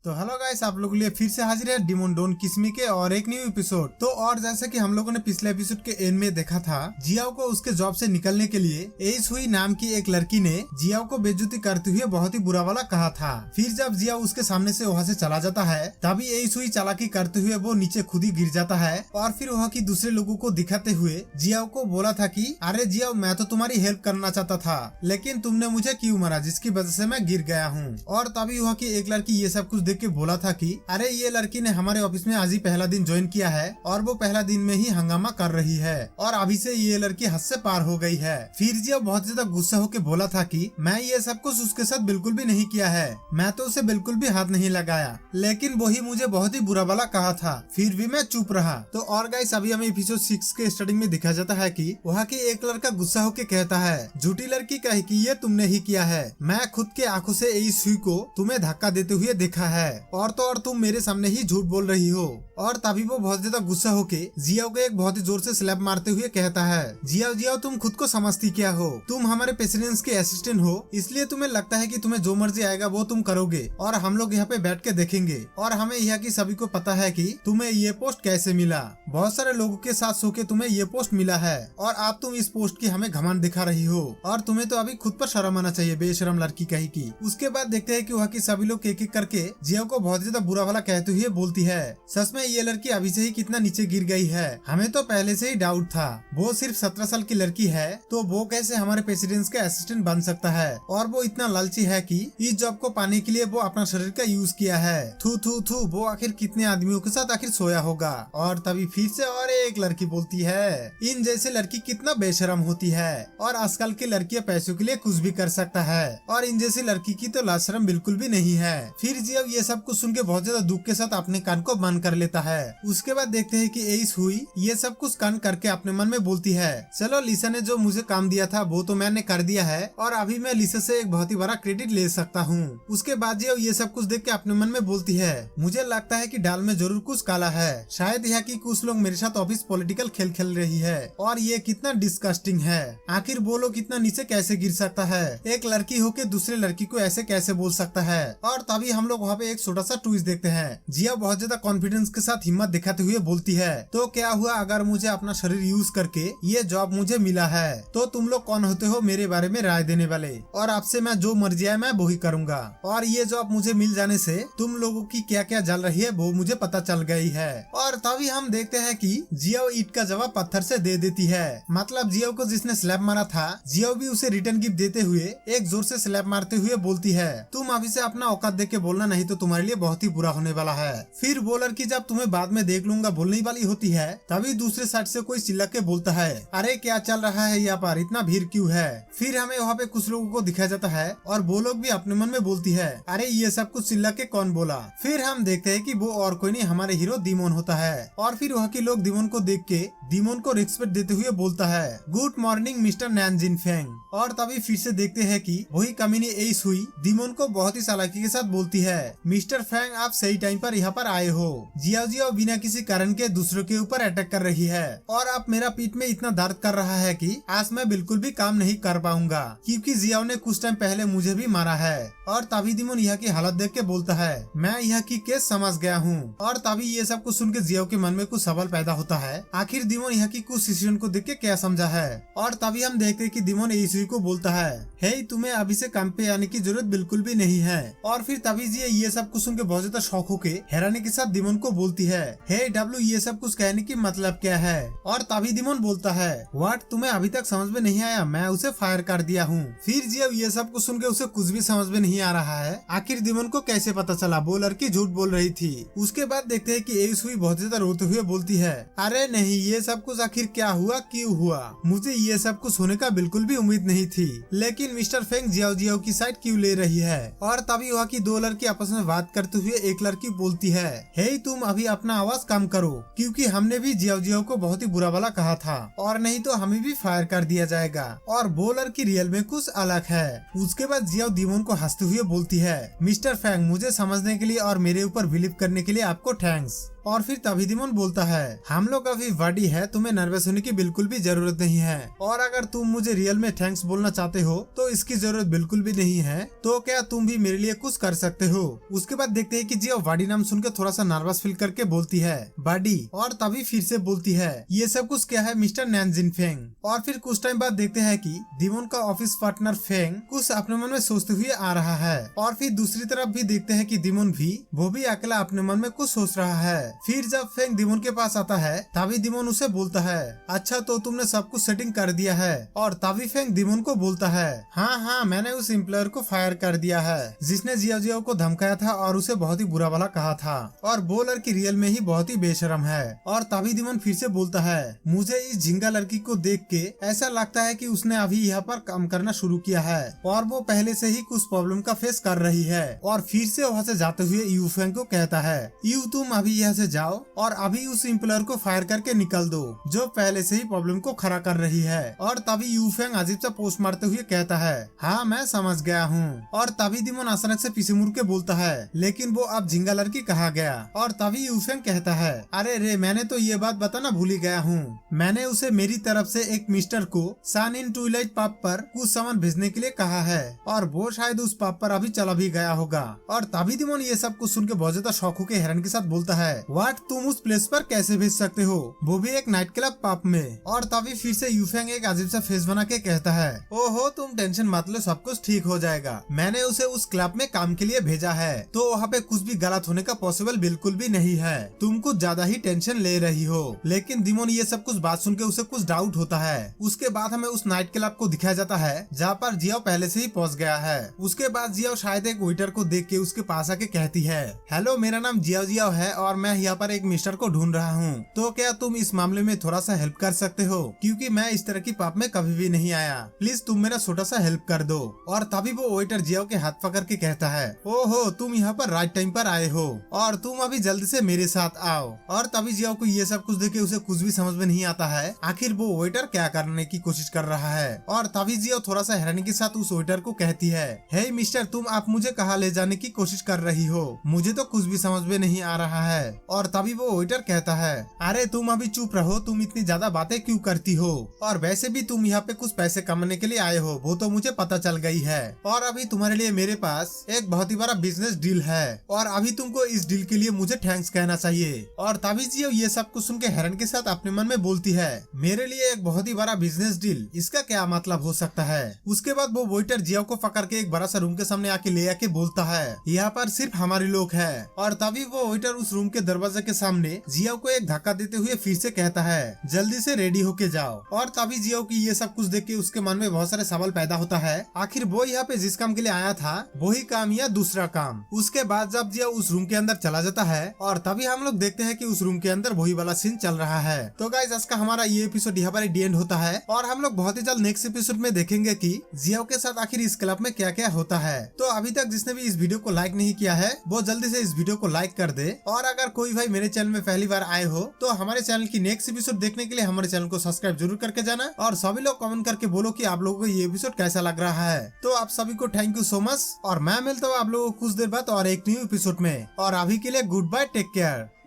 तो hello guys, आप लोगों के लिए फिर से हाजिर है डिमोन डोन किस्मी के और एक न्यू एपिसोड। तो और जैसे कि हम लोगों ने पिछले एपिसोड के एंड में देखा था, जियाओ को उसके जॉब से निकलने के लिए एस हुई नाम की एक लड़की ने जियाओ को बेइज्जती करते हुए बहुत ही बुरा वाला कहा था। फिर जब जियाओ उसके सामने से वहाँ से चला जाता है, तभी एस हुई चालाकी करते हुए वो नीचे खुद ही गिर जाता है और फिर वहाँ की दूसरे लोगों को दिखाते हुए जियाओ को बोला था कि अरे जियाओ, मैं तो तुम्हारी हेल्प करना चाहता था, लेकिन तुमने मुझे क्यों मारा, जिसकी वजह से मैं गिर गया हूँ। और तभी वहाँ की एक लड़की ये सब कुछ देख के बोला था कि अरे ये लड़की ने हमारे ऑफिस में आज ही पहला दिन ज्वाइन किया है और वो पहला दिन में ही हंगामा कर रही है और अभी से ये लड़की हद से पार हो गई है। फिर जिया बहुत ज्यादा गुस्सा होकर बोला था कि मैं ये सब कुछ उसके साथ बिल्कुल भी नहीं किया है, मैं तो उसे बिल्कुल भी हाथ नहीं लगाया, लेकिन वही मुझे बहुत ही बुरा वाला कहा था, फिर भी मैं चुप रहा। तो और गाइस, अभी हमें एपिसोड 6 के स्टार्टिंग में दिखाया जाता है कि वहाँ की एक लड़का गुस्सा होकर कहता है, झूठी लड़की कहे कि ये तुमने ही किया है, मैं खुद के आंखों से इस हुई को तुम्हें धक्का देते हुए देखा है और तो और तुम मेरे सामने ही झूठ बोल रही हो। और तभी वो बहुत ज्यादा गुस्सा होके जियाओ को एक बहुत ही जोर से स्लैप मारते हुए कहता है, जियाओ जियाओ, तुम खुद को समझती क्या हो, तुम हमारे प्रेसिडेंट के असिस्टेंट हो, इसलिए तुम्हें लगता है कि तुम्हें जो मर्जी आएगा वो तुम करोगे और हम लोग यहाँ पे बैठ के देखेंगे और हमें यहाँ की सभी को पता है कि तुम्हें ये पोस्ट कैसे मिला, बहुत सारे लोगों के साथ सो के तुम्हें ये पोस्ट मिला है और आप तुम इस पोस्ट की हमें घमंड दिखा रही हो और तुम्हें तो अभी खुद पर शर्म आना चाहिए, बेशरम लड़की कही की। उसके बाद देखते हैं कि वहाँ की सभी लोग एक एक करके जियाओ को बहुत ज्यादा बुरा वाला कहते हुए बोलती है, सच में ये लड़की अभी से ही कितना नीचे गिर गई है, हमें तो पहले से ही डाउट था, वो सिर्फ 17 साल की लड़की है तो वो कैसे हमारे प्रेसिडेंट का असिस्टेंट बन सकता है, और वो इतना लालची है कि इस जॉब को पाने के लिए वो अपना शरीर का यूज किया है, थू थू थू, वो आखिर कितने आदमियों के साथ आखिर सोया होगा। और तभी फिर से और एक लड़की बोलती है, इन जैसे लड़की कितना बेशरम होती है और आजकल की लड़कियां पैसों के लिए कुछ भी कर सकता है और इन जैसी लड़की की तो लाज शर्म बिल्कुल भी नहीं है। फिर जियाओ ये सब कुछ सुन के बहुत ज्यादा दुख के साथ अपने कान को बंद कर लेता है। उसके बाद देखते हैं कि एस हुई ये सब कुछ कान करके अपने मन में बोलती है, चलो लिसा ने जो मुझे काम दिया था वो तो मैंने कर दिया है और अभी मैं लिसा से एक बहुत ही बड़ा क्रेडिट ले सकता हूँ। उसके बाद जियाओ ये सब कुछ देख के अपने मन में बोलती है, मुझे लगता है कि दाल में जरूर कुछ काला है, शायद यहाँ की कुछ लोग मेरे साथ ऑफिस पॉलिटिकल खेल खेल रही है और ये कितना डिस्कस्टिंग है, आखिर वो लोग इतना नीचे कैसे गिर सकता है, एक लड़की होके दूसरे लड़की को ऐसे कैसे बोल सकता है। और तभी हम लोग वहाँ पे एक छोटा सा ट्विस्ट देखते हैं, जिया बहुत ज्यादा कॉन्फिडेंस के साथ हिम्मत दिखाते हुए बोलती है, तो क्या हुआ अगर मुझे अपना शरीर यूज करके ये जॉब मुझे मिला है, तो तुम लोग कौन होते हो मेरे बारे में राय देने वाले, और आपसे मैं जो मर्जी है मैं वो ही करूंगा, और ये जॉब मुझे मिल जाने से तुम लोगों की क्या क्या जल रही है वो मुझे पता चल गई है। और तभी हम देखते हैं कि जियाओ ईट का जवाब पत्थर से दे देती है, मतलब जियाओ को जिसने स्लैप मारा था जियाओ भी उसे रिटर्न गिफ्ट देते हुए एक जोर से स्लैप मारते हुए बोलती है, तुम अभी से अपना औकात देख के बोलना, नहीं तो तुम्हारे लिए बहुत ही बुरा होने वाला है। फिर वो लड़की जब तुम्हें बाद में देख लूंगा बोलने वाली होती है, तभी दूसरे साइड से कोई चिल्ला के बोलता है, अरे क्या चल रहा है यहाँ पर, इतना भीड़ क्यों है। फिर हमें वहाँ पे कुछ लोगों को दिखाया जाता है और वो लोग भी अपने मन में बोलती है, अरे ये सब कुछ चिल्ला के कौन बोला। फिर हम देखते हैं कि वो और कोई नहीं हमारे हीरो दीमोन होता है और फिर वहाँ के लोग दीमोन को देख के दीमोन को रिस्पेक्ट देते हुए बोलता है, गुड मॉर्निंग मिस्टर नैनजिन फेंग। और तभी फिर से देखते हैं कि वही कमीनी एस हुई दीमोन को बहुत ही चालाकी के साथ बोलती है, मिस्टर फेंग आप सही टाइम पर यहाँ पर आए हो, जियाओ जियाओ बिना किसी कारण के दूसरों के ऊपर अटैक कर रही है और अब मेरा पीठ में इतना दर्द कर रहा है कि आज मैं बिल्कुल भी काम नहीं कर पाऊंगा क्योंकि जियाओ ने कुछ टाइम पहले मुझे भी मारा है। और तभी दीमोन यहाँ की हालत देख के बोलता है, मैं यहाँ की केस समझ गया हूँ। और तभी ये सब कुछ सुन के जियाओ के मन में कुछ सवाल पैदा होता है, आखिर दीमोन यहाँ की कुछ सिचुएशन को देख के क्या समझा है। और तभी हम देखते हैं कि दीमोन एसुई को बोलता है, हे तुम्हें अभी से काम पे आने की जरूरत बिल्कुल भी नहीं है। और फिर तभी जिया ये सब कुछ सुन के बहुत ज्यादा शौक होके हैरानी के साथ दीमोन को बोलती है, हे डब्लू ये सब कुछ कहने की मतलब क्या है। और तभी दीमोन बोलता है, व्हाट, तुम्हें अभी तक समझ में नहीं आया, मैं उसे फायर कर दिया हूँ। फिर जिया ये सब कुछ सुन के उसे कुछ भी समझ में नहीं आ रहा है, आखिर दीमोन को कैसे पता चला वो लड़की झूठ बोल रही थी। उसके बाद देखते हैं कि एस हुई बहुत ज्यादा रोते हुए बोलती है, अरे नहीं ये सब कुछ आखिर क्या हुआ, क्यों हुआ, मुझे ये सब कुछ होने का बिल्कुल भी उम्मीद नहीं थी, लेकिन मिस्टर फेंग जियाओ जियाओ की साइड क्यों ले रही है। और तभी वहाँ की दो लड़की आपस में बात करते हुए एक लड़की बोलती है, हे तुम अभी अपना आवाज कम करो क्योंकि हमने भी जियाओ जियाओ को बहुत ही बुरा वाला कहा था और नहीं तो हमें भी फायर कर दिया जाएगा, और वो लड़की रियल में कुछ अलग है। उसके बाद जियाओ दीमोन को हंसते हुए बोलती है, मिस्टर फेंग मुझे समझने के लिए और मेरे ऊपर बिलीव करने के लिए आपको थैंक्स। और फिर तभी दिमोन बोलता है, हम लोग अभी बड़ी है, तुम्हें नर्वस होने की बिल्कुल भी जरूरत नहीं है, और अगर तुम मुझे रियल में थैंक्स बोलना चाहते हो तो इसकी जरूरत बिल्कुल भी नहीं है, तो क्या तुम भी मेरे लिए कुछ कर सकते हो। उसके बाद देखते हैं कि जियो बाडी नाम सुनकर थोड़ा सा नर्वस फील करके बोलती है बाडी, और तभी फिर से बोलती है ये सब कुछ क्या है मिस्टर नैनजिन फेंग। और फिर कुछ टाइम बाद देखते हैं कि दिमोन का ऑफिस पार्टनर फेंग कुछ अपने मन में सोचते हुए आ रहा है, और फिर दूसरी तरफ भी देखते हैं कि दिमोन वो भी अकेला अपने मन में कुछ सोच रहा है। फिर जब फेंग दिमोन के पास आता है तभी दिमोन उसे बोलता है, अच्छा तो तुमने सब कुछ सेटिंग कर दिया है। और तभी फेंग दिमोन को बोलता है, हाँ मैंने उस एम्प्लॉयर को फायर कर दिया है जिसने जियाओ जियाओ को धमकाया था और उसे बहुत ही बुरा भला कहा था, और वो लड़की रियल में ही बहुत ही बेशरम है। और तभी दिमोन फिर से बोलता है, मुझे इस झिंगा लड़की को देख के ऐसा लगता है कि उसने अभी यहाँ पर काम करना शुरू किया है और वो पहले से ही कुछ प्रॉब्लम का फेस कर रही है। और फिर से वहाँ से जाते हुए यू फेंग को कहता है, यू तुम अभी यहाँ से जाओ और अभी उस एम्प्लॉयर को फायर करके निकल दो जो पहले से ही प्रॉब्लम को खड़ा कर रही है। और तभी यू फेंग अजीब सा पोस्ट मारते हुए कहता है, हाँ मैं समझ गया हूँ। और तभी दिमोन अचानक से पीछे मुड़ के बोलता है, लेकिन वो अब झिंगा लड़की कहा गया। और तभी यू फेंग कहता है, अरे रे मैंने तो ये बात बताना भूल ही गया हूँ, मैंने उसे मेरी तरफ से एक मिस्टर को सन इन ट्विलाइट पब पर कुछ सामान भेजने के लिए कहा है और वो शायद उस पब पर अभी चला भी गया होगा। और तभी दिमोन ये सब कुछ सुन के बहुत ज्यादा शौक होकर हैरान के साथ बोलता है, व्हाट तुम उस प्लेस पर कैसे भेज सकते हो, वो भी एक नाइट क्लब पब में। और तभी फिर से यू फेंग एक अजीब सा फेस बना के कहता है, ओहो तुम टेंशन मत लो, सब कुछ ठीक हो जाएगा, मैंने उसे उस क्लब में काम के लिए भेजा है तो वहाँ पे कुछ भी गलत होने का पॉसिबल बिल्कुल भी नहीं है, तुम कुछ ज्यादा ही टेंशन ले रही हो। लेकिन दिमोन ये सब कुछ बात सुन के उसे कुछ डाउट होता है। उसके बाद हमें उस नाइट क्लब को दिखाया जाता है जहाँ पर जियाओ पहले से ही पहुँच गया है। उसके बाद जियाओ शायद एक वेटर को देख के उसके पास आके कहती है, हेलो मेरा नाम जियाओ जियाओ है और मैं यहाँ पर एक मिस्टर को ढूंढ रहा हूँ, तो क्या तुम इस मामले में थोड़ा सा हेल्प कर सकते हो, क्योंकि मैं इस तरह की पब में कभी भी नहीं आया, प्लीज तुम मेरा छोटा सा हेल्प कर दो। और तभी वो वेटर जियाओ के हाथ पकड़ के कहता है, ओहो तुम यहाँ पर राइट टाइम पर आए हो और तुम अभी जल्दी से मेरे साथ आओ। और तभी जियाओ को ये सब कुछ देखे उसे कुछ भी समझ में नहीं आता है आखिर वो वेटर क्या करने की कोशिश कर रहा है। और तभी जियाओ थोड़ा सा हैरानी के साथ उस वेटर को कहती है, हे मिस्टर तुम आप मुझे कहाँ ले जाने की कोशिश कर रही हो, मुझे तो कुछ भी समझ में नहीं आ रहा है। और तभी वो वेटर कहता है, अरे तुम अभी चुप रहो, तुम इतनी ज्यादा बातें क्यों करती हो, और वैसे भी तुम यहाँ पे कुछ पैसे कमाने के लिए आए हो वो तो मुझे पता चल गई है, और अभी तुम्हारे लिए मेरे पास एक बहुत ही बड़ा बिजनेस डील है और अभी तुमको इस डील के लिए मुझे थैंक्स कहना चाहिए। और तभी जियो ये सब कुछ सुन के हैरान के साथ अपने मन में बोलती है, मेरे लिए एक बहुत ही बड़ा बिजनेस डील, इसका क्या मतलब हो सकता है। उसके बाद वो वेटर जियो को पकड़ के एक बड़ा सा रूम के सामने आके ले आके बोलता है, यहाँ पर सिर्फ हमारे लोग हैं। और तभी वो वेटर उस रूम के दरवाजे के सामने जियो को एक धक्का देते हुए फिर से कहता है, जल्दी से रेडी होके जाओ। और तभी जियो की ये सब कुछ देख के उसके मन में बहुत सारे सवाल पैदा होता है, आखिर वो यहाँ पे जिस काम के लिए आया था वही काम या दूसरा काम। उसके बाद जब जियो उस रूम के अंदर चला जाता है और तभी हम लोग देखते हैं कि उस रूम के अंदर वही वाला सीन चल रहा है। तो गाइस आज का हमारा ये एपिसोड यहाँ पर एंड होता है और हम लोग बहुत ही जल्द नेक्स्ट एपिसोड में देखेंगे कि जियो के साथ आखिर इस क्लब में क्या क्या होता है। तो अभी तक जिसने भी इस वीडियो को लाइक नहीं किया है वो जल्दी से इस वीडियो को लाइक कर दे, और अगर कोई भाई मेरे चैनल में पहली बार आए हो तो हमारे चैनल की नेक्स्ट एपिसोड देखने के लिए हमारे चैनल को सब्सक्राइब जरूर करके जाना, और सभी लोग कमेंट करके बोलो कि आप लोगों को ये एपिसोड कैसा लग रहा है। तो आप सभी को थैंक यू सो मच, और मैं मिलता हूँ आप लोगों को कुछ देर बाद और एक न्यू एपिसोड में, और अभी के लिए गुड बाय, टेक केयर।